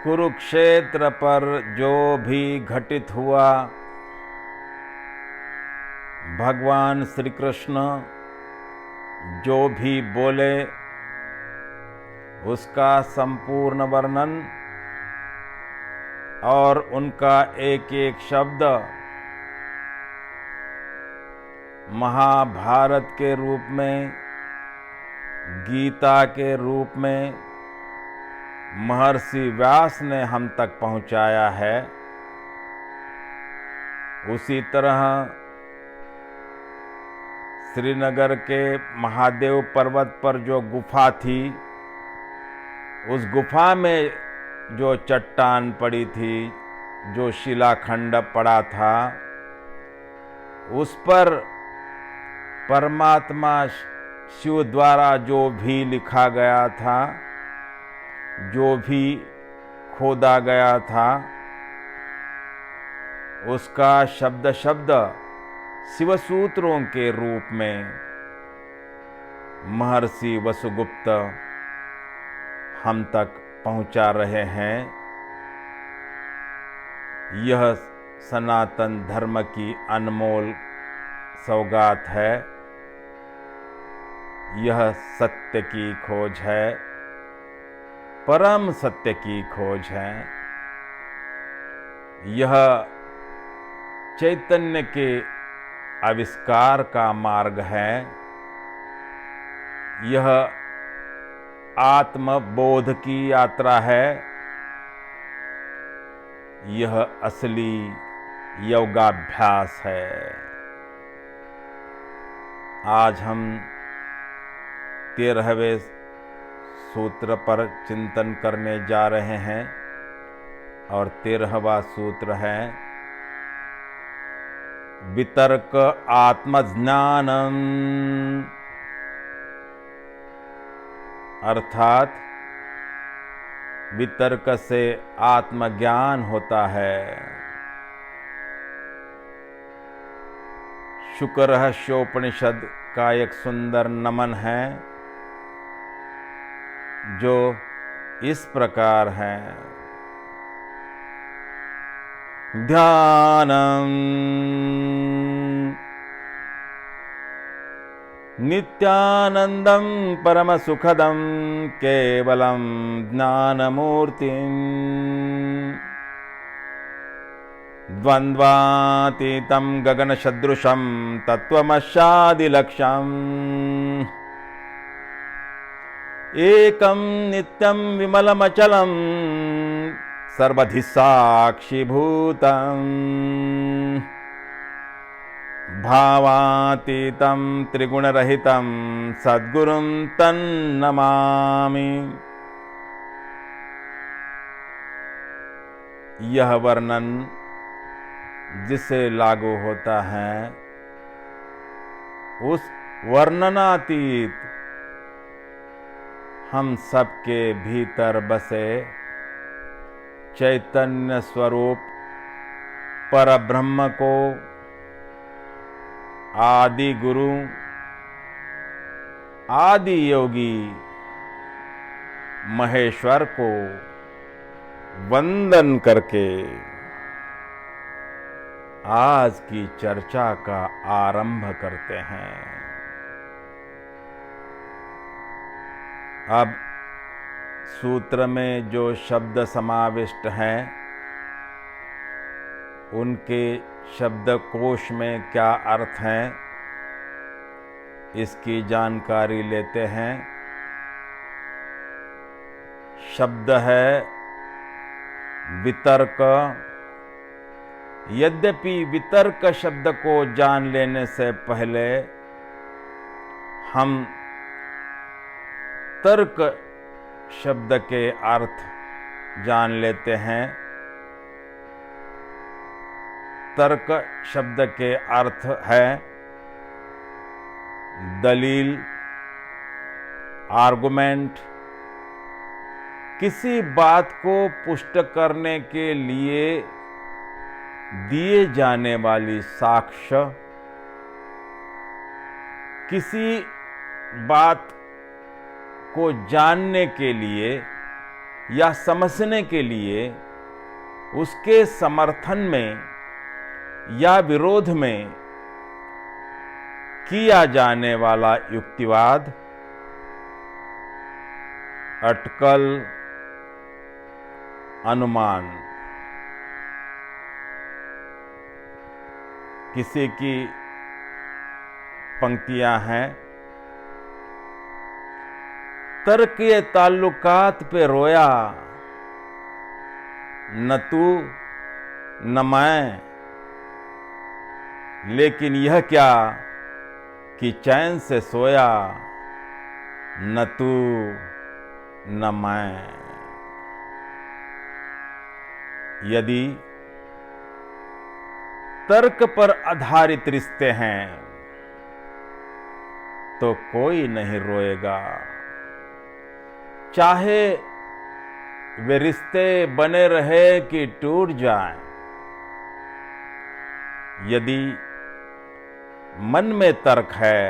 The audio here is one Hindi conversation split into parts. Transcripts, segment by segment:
कुरुक्षेत्र पर जो भी घटित हुआ, भगवान श्री कृष्ण जो भी बोले उसका संपूर्ण वर्णन और उनका एक एक शब्द महाभारत के रूप में, गीता के रूप में महर्षि व्यास ने हम तक पहुंचाया है। उसी तरह श्रीनगर के महादेव पर्वत पर जो गुफा थी, उस गुफा में जो चट्टान पड़ी थी, जो शिलाखंड पड़ा था, उस पर परमात्मा शिव द्वारा जो भी लिखा गया था, जो भी खोदा गया था, उसका शब्द शब्द शिवसूत्रों के रूप में महर्षि वसुगुप्त हम तक पहुंचा रहे हैं। यह सनातन धर्म की अनमोल सौगात है। यह सत्य की खोज है, परम सत्य की खोज है। यह चैतन्य के आविष्कार का मार्ग है। यह आत्मबोध की यात्रा है। यह असली योगाभ्यास है। आज हम 13वें सूत्र पर चिंतन करने जा रहे हैं और 13वां सूत्र है वितर्क आत्मज्ञानम, अर्थात वितर्क से आत्मज्ञान होता है। शुकरहस्योपनिषद का एक सुंदर नमन है जो इस प्रकार है। ध्यानम् नित्यानंदं परमसुखदं केवलं ज्ञानमूर्तिम् द्वन्द्वातीतं गगनसदृशं तत्त्वमस्यादिलक्ष्यम् एकं नित्यं विमलमचलं सर्वधि साक्षिभूतम् भावातीतं त्रिगुणरहितं सद्गुरुं तन्नमामि। यह वर्णन जिसे लागू होता है, उस वर्णनातीत हम सबके भीतर बसे चैतन्य स्वरूप परब्रह्म को, आदि गुरु, आदि योगी महेश्वर को वंदन करके आज की चर्चा का आरंभ करते हैं। अब सूत्र में जो शब्द समाविष्ट हैं, उनके शब्दकोश में क्या अर्थ हैं, इसकी जानकारी लेते हैं। शब्द है वितर्क। यद्यपि वितर्क शब्द को जान लेने से पहले हम तर्क शब्द के अर्थ जान लेते हैं। तर्क शब्द के अर्थ है दलील, आर्गुमेंट। किसी बात को पुष्ट करने के लिए दिए जाने वाली साक्ष्य, किसी बात को जानने के लिए या समझने के लिए उसके समर्थन में या विरोध में किया जाने वाला युक्तिवाद, अटकल, अनुमान। किसी की पंक्तियां हैं, तर्क के ताल्लुकात पे रोया, न तू न मैं, लेकिन यह क्या कि चैन से सोया, न तू न मैं। यदि तर्क पर आधारित रिश्ते हैं तो कोई नहीं रोएगा, चाहे वे रिश्ते बने रहे कि टूट जाएं। यदि मन में तर्क है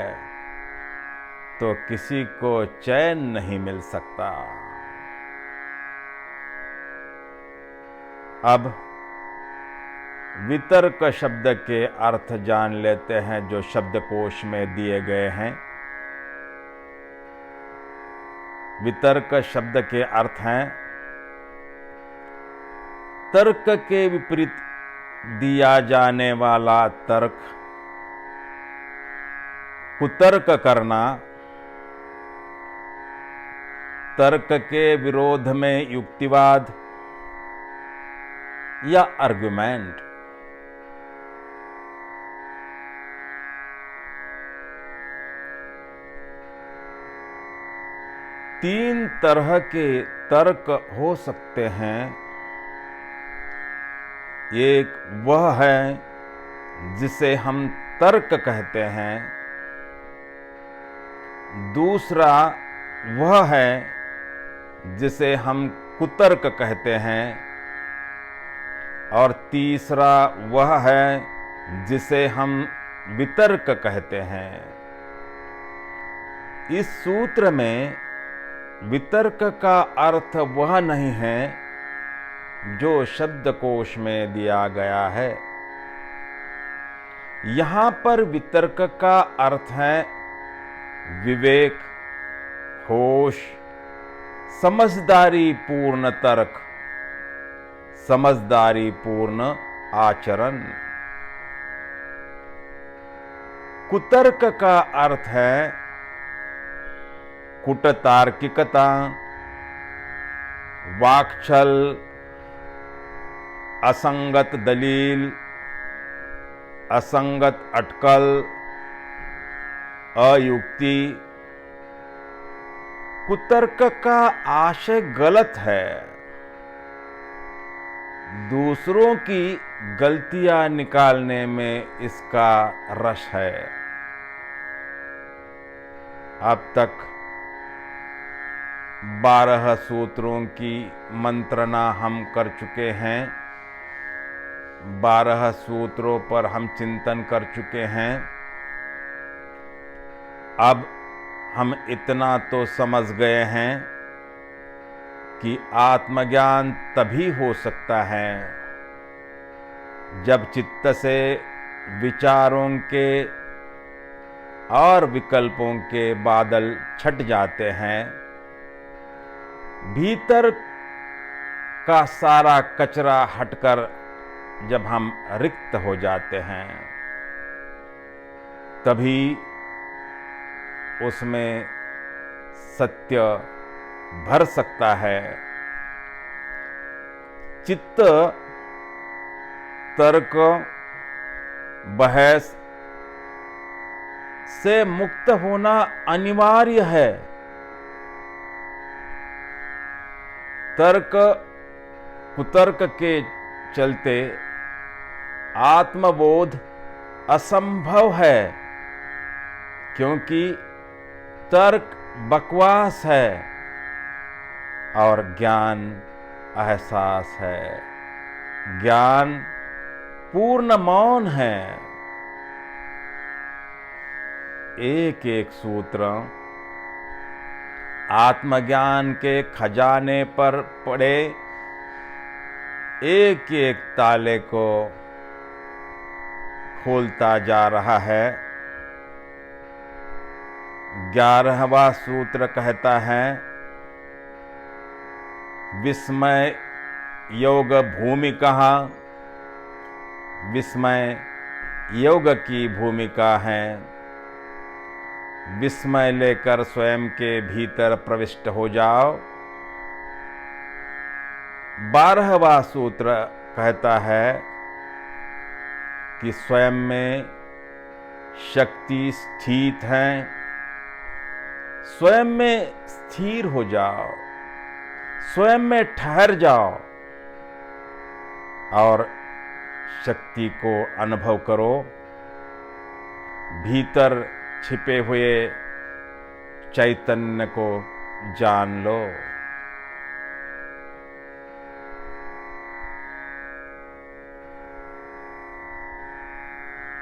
तो किसी को चैन नहीं मिल सकता। अब वितर्क शब्द के अर्थ जान लेते हैं जो शब्दकोश में दिए गए हैं। वितर्क शब्द के अर्थ हैं तर्क के विपरीत दिया जाने वाला तर्क, कुतर्क करना, तर्क के विरोध में युक्तिवाद या आर्गुमेंट। तीन तरह के तर्क हो सकते हैं। एक वह है जिसे हम तर्क कहते हैं, दूसरा वह है जिसे हम कुतर्क कहते हैं, और तीसरा वह है जिसे हम वितर्क कहते हैं। इस सूत्र में वितर्क का अर्थ वह नहीं है जो शब्दकोश में दिया गया है। यहां पर वितर्क का अर्थ है विवेक, होश, समझदारी पूर्ण तर्क, समझदारी पूर्ण आचरण। कुतर्क का अर्थ है कुटतार्किकता, वाक्छल, असंगत दलील, असंगत अटकल, अयुक्ति। कुतर्क का आशय गलत है, दूसरों की गलतियां निकालने में इसका रस है। अब तक 12 सूत्रों की मंत्रणा हम कर चुके हैं, 12 सूत्रों पर हम चिंतन कर चुके हैं। अब हम इतना तो समझ गए हैं कि आत्मज्ञान तभी हो सकता है जब चित्त से विचारों के और विकल्पों के बादल छट जाते हैं, भीतर का सारा कचरा हटकर जब हम रिक्त हो जाते हैं, तभी उसमें सत्य भर सकता है। चित्त तर्क, बहस से मुक्त होना अनिवार्य है। तर्क कुतर्क के चलते आत्मबोध असंभव है, क्योंकि तर्क बकवास है और ज्ञान एहसास है। ज्ञान पूर्ण मौन है। एक एक सूत्र आत्मज्ञान के खजाने पर पड़े एक एक ताले को खोलता जा रहा है। 11वां सूत्र कहता है, विस्मय योग भूमिका, विस्मय योग की भूमिका है। विस्मय लेकर स्वयं के भीतर प्रविष्ट हो जाओ। 12वां सूत्र कहता है कि स्वयं में शक्ति स्थित है। स्वयं में स्थिर हो जाओ, स्वयं में ठहर जाओ और शक्ति को अनुभव करो। भीतर छिपे हुए चैतन्य को जान लो।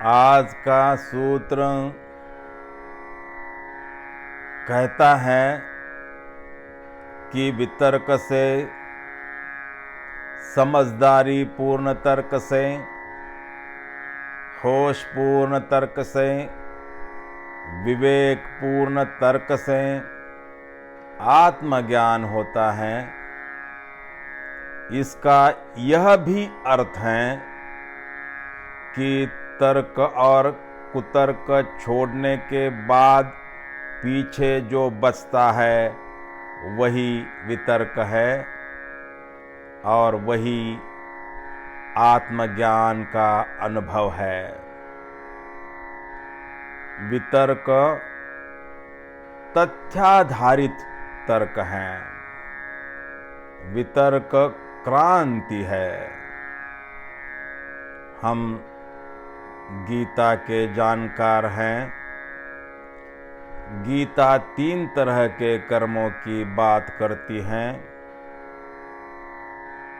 आज का सूत्र कहता है कि वितर्क से, समझदारी पूर्ण तर्क से, होश पूर्ण तर्क से, विवेक पूर्ण तर्क से आत्मज्ञान होता है। इसका यह भी अर्थ है कि तर्क और कुतर्क छोड़ने के बाद पीछे जो बचता है वही वितर्क है और वही आत्मज्ञान का अनुभव है। वितर्क तथ्याधारित तर्क है, वितर्क क्रांति है। हम गीता के जानकार हैं। गीता 3 तरह के कर्मों की बात करती है,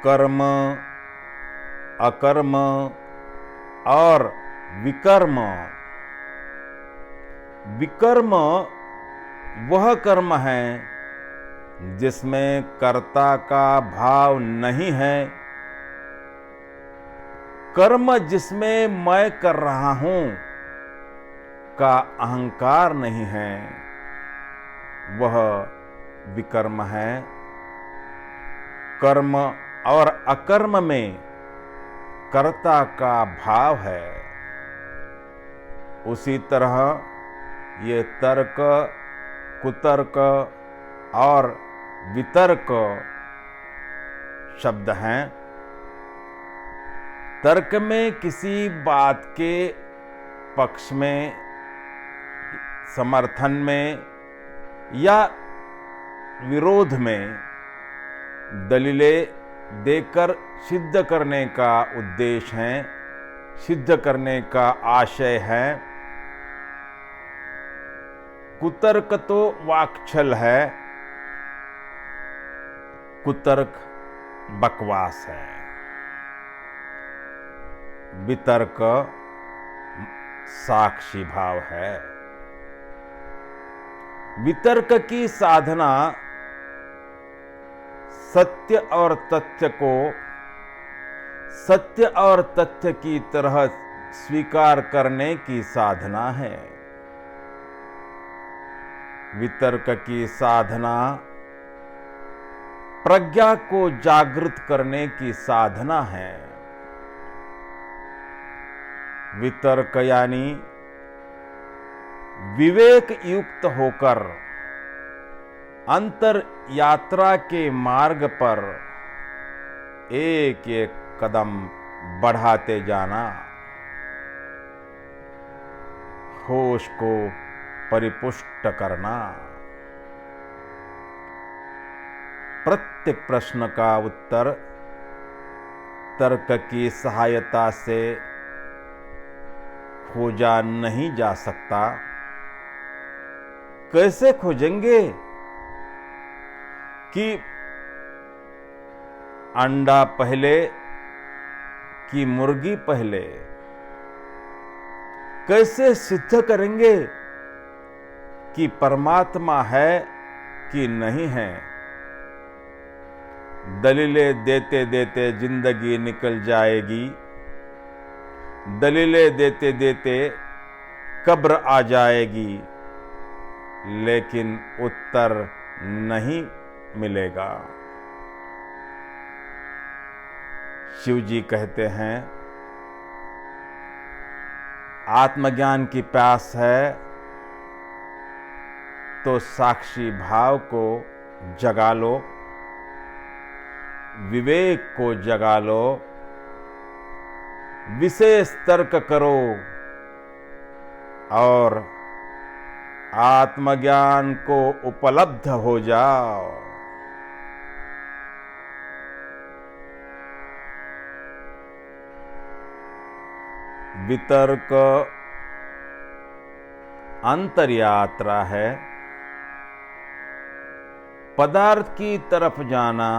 कर्म, अकर्म और विकर्म। विकर्म वह कर्म है जिसमें कर्ता का भाव नहीं है। कर्म जिसमें मैं कर रहा हूं का अहंकार नहीं है, वह विकर्म है। कर्म और अकर्म में कर्ता का भाव है। उसी तरह ये तर्क, कुतर्क और वितर्क शब्द हैं। तर्क में किसी बात के पक्ष में, समर्थन में या विरोध में दलीलें देकर सिद्ध करने का उद्देश्य है, सिद्ध करने का आशय है। कुतर्क तो वाक्छल है, कुतर्क बकवास है। वितर्क साक्षी भाव है। वितर्क की साधना सत्य और तथ्य को सत्य और तथ्य की तरह स्वीकार करने की साधना है। वितर्क की साधना प्रज्ञा को जागृत करने की साधना है। वितर्क यानी विवेक युक्त होकर अंतर यात्रा के मार्ग पर एक एक कदम बढ़ाते जाना, होश को परिपुष्ट करना। प्रत्येक प्रश्न का उत्तर तर्क की सहायता से खोजा नहीं जा सकता। कैसे खोजेंगे कि अंडा पहले कि मुर्गी पहले? कैसे सिद्ध करेंगे कि परमात्मा है की नहीं है। दलीलें देते देते जिंदगी निकल जाएगी, दलीलें देते देते कब्र आ जाएगी, लेकिन उत्तर नहीं मिलेगा। शिव जी कहते हैं, आत्मज्ञान की प्यास है तो साक्षी भाव को जगा लो, विवेक को जगा लो, विशेष तर्क करो और आत्मज्ञान को उपलब्ध हो जाओ। वितर्क अंतर्यात्रा है। पदार्थ की तरफ जाना,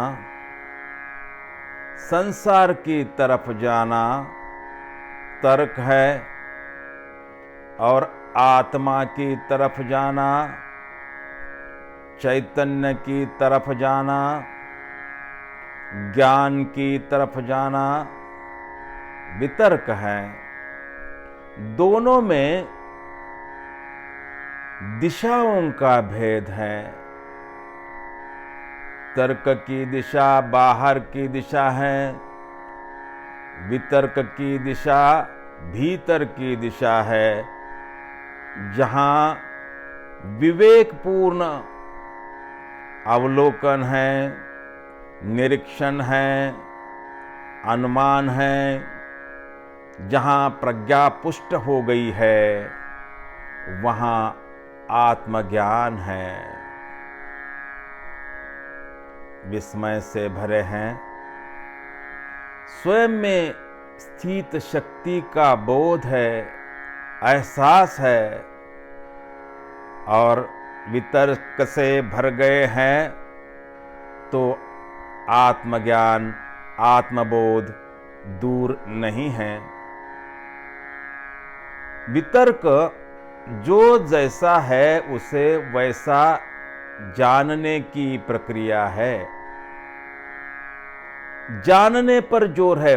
संसार की तरफ जाना तर्क है, और आत्मा की तरफ जाना, चैतन्य की तरफ जाना, ज्ञान की तरफ जाना वितर्क है। दोनों में दिशाओं का भेद है। तर्क की दिशा बाहर की दिशा है, वितर्क की दिशा भीतर की दिशा है, जहां विवेकपूर्ण अवलोकन है, निरीक्षण है, अनुमान है, जहां प्रज्ञा पुष्ट हो गई है, वहां आत्मज्ञान है। विस्मय से भरे हैं, स्वयं में स्थित शक्ति का बोध है, एहसास है, और वितर्क से भर गए हैं तो आत्मज्ञान, आत्मबोध दूर नहीं है। वितर्क जो जैसा है उसे वैसा जानने की प्रक्रिया है। जानने पर जोर है,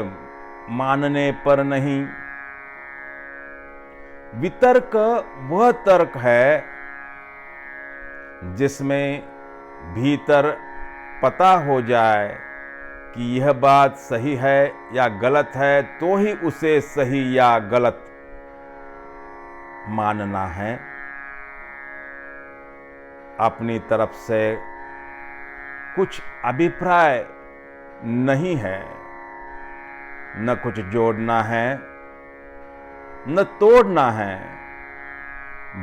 मानने पर नहीं। वितर्क वह तर्क है जिसमें भीतर पता हो जाए कि यह बात सही है या गलत है, तो ही उसे सही या गलत मानना है। अपनी तरफ से कुछ अभिप्राय नहीं है, न कुछ जोड़ना है न तोड़ना है,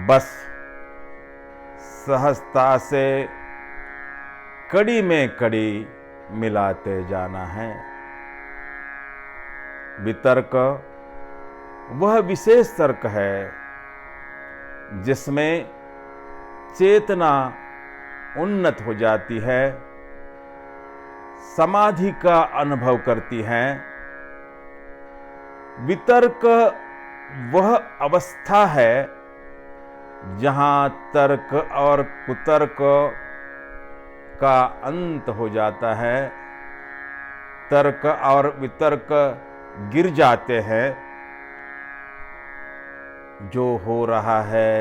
बस सहजता से कड़ी में कड़ी मिलाते जाना है। वितर्क वह विशेष तर्क है जिसमें चेतना उन्नत हो जाती है, समाधि का अनुभव करती है। वितर्क वह अवस्था है जहां तर्क और कुतर्क का अंत हो जाता है, तर्क और वितर्क गिर जाते हैं। जो हो रहा है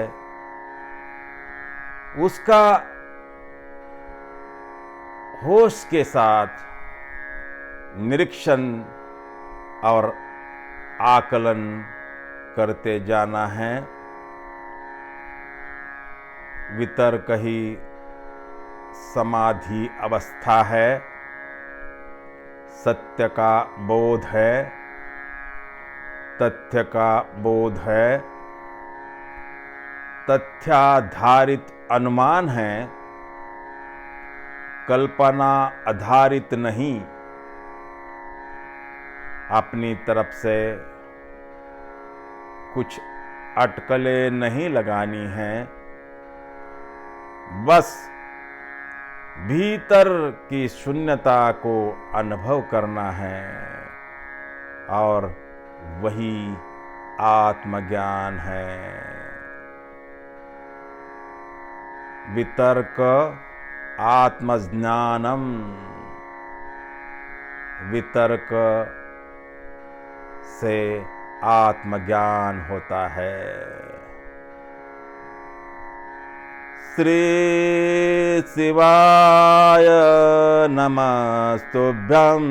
उसका होश के साथ निरीक्षण और आकलन करते जाना है। वितर्क ही समाधि अवस्था है, सत्य का बोध है, तथ्य का बोध है, तथ्याधारित अनुमान है, कल्पना आधारित नहीं। अपनी तरफ से कुछ अटकलें नहीं लगानी हैं, बस भीतर की शून्यता को अनुभव करना है, और वही आत्मज्ञान है। वितर्क आत्मज्ञानम, वितर्क से आत्मज्ञान होता है। श्री शिवाय नमस्तुभ्यं।